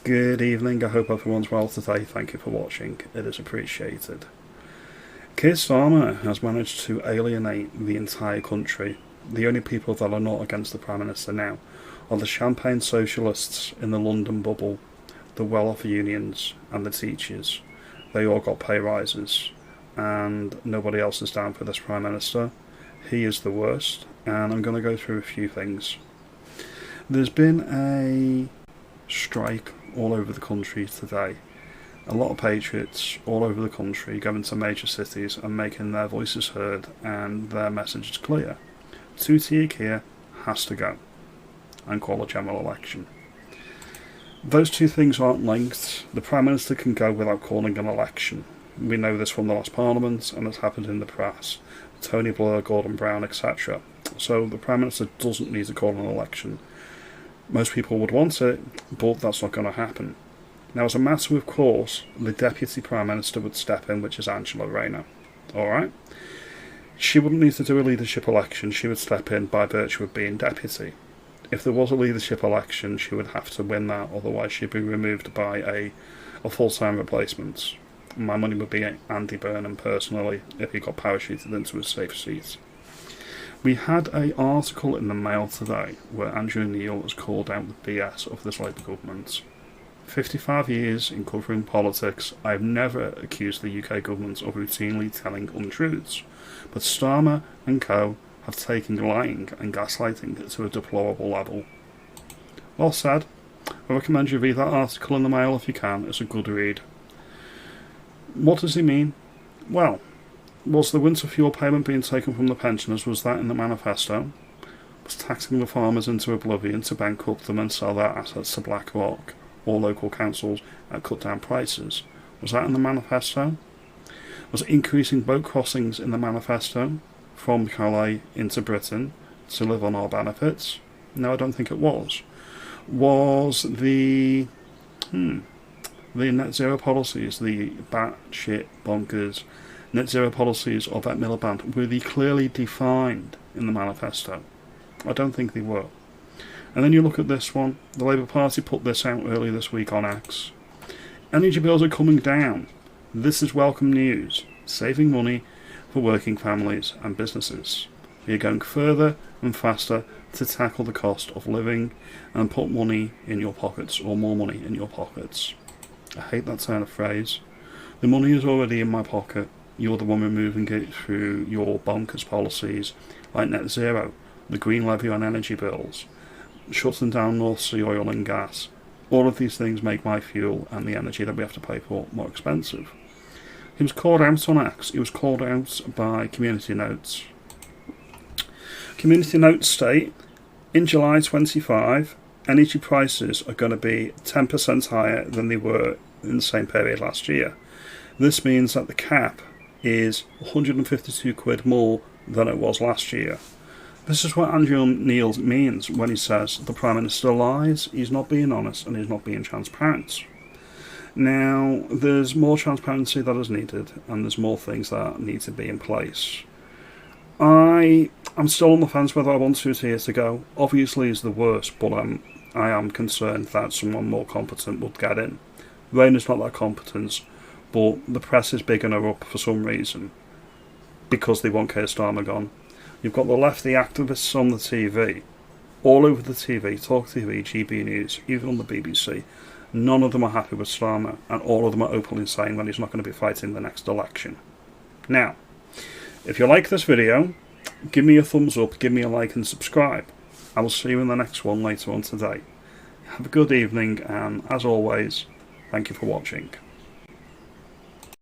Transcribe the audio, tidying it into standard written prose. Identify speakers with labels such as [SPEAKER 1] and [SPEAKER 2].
[SPEAKER 1] Good evening, I hope everyone's well today. Thank you for watching, it is appreciated. Keir Starmer has managed to alienate the entire country. The only people that are not against the Prime Minister now are the champagne socialists in the London bubble, the well-off unions and the teachers. They all got pay rises and nobody else is down for this Prime Minister. He is the worst, and I'm going to go through a few things. There's been a strike all over the country today. A lot of patriots all over the country going to major cities and making their voices heard, and their message is clear. Two-tier Keir has to go and call a general election. Those two things aren't linked. The Prime Minister can go without calling an election. We know this from the last Parliament, and it's happened in the press. Tony Blair, Gordon Brown, etc. So the Prime Minister doesn't need to call an election. Most people would want it, but that's not going to happen. Now, as a matter of course, the Deputy Prime Minister would step in, which is Angela Rayner. Alright? She wouldn't need to do a leadership election, she would step in by virtue of being Deputy. If there was a leadership election, she would have to win that, otherwise she'd be removed by a full-time replacement. My money would be Andy Burnham, personally, if he got parachuted into a safe seat. We had an article in the Mail today where Andrew Neil has called out the BS of this Labour government. 55 years in covering politics, I have never accused the UK government of routinely telling untruths, but Starmer and co have taken lying and gaslighting to a deplorable level. Well said. I recommend you read that article in the Mail if you can, it's a good read. What does he mean? Well, was the winter fuel payment being taken from the pensioners, was that in the manifesto? Was taxing the farmers into oblivion to bankrupt them and sell their assets to BlackRock or local councils at cut down prices? Was that in the manifesto? Was increasing boat crossings in the manifesto from Calais into Britain to live on our benefits? No, I don't think it was. Was the net zero policies, the batshit bonkers net zero policies of Ed Miliband, were they clearly defined in the manifesto? I don't think they were. And then you look at this one, the Labour Party put this out earlier this week on X. Energy bills are coming down. This is welcome news. Saving money for working families and businesses. We are going further and faster to tackle the cost of living and put money in your pockets, or more money in your pockets. I hate that turn of phrase. The money is already in my pocket. You're the one removing it through your bonkers policies like net zero, the green levy on energy bills, shutting down North Sea oil and gas. All of these things make my fuel and the energy that we have to pay for more expensive. He was called out on X. He was called out by Community Notes. Community Notes state, in July 25, energy prices are going to be 10% higher than they were in the same period last year. This means that the cap is 152 quid more than it was last year. This is what Andrew Neil means when he says the Prime Minister lies. He's not being honest and he's not being transparent. Now, there's more transparency that is needed, and there's more things that need to be in place. I'm still on the fence whether I want two-tier to go. Obviously it's the worst, but I am concerned that someone more competent would get in. Rayner's not that competent, but the press is bigging her up for some reason, because they want Keir Starmer gone. You've got the lefty activists on the TV, all over the TV, Talk TV, GB News, even on the BBC. None of them are happy with Starmer, and all of them are openly saying that he's not going to be fighting the next election. Now, if you like this video, give me a thumbs up, give me a like and subscribe. I will see you in the next one later on today. Have a good evening, and as always, thank you for watching.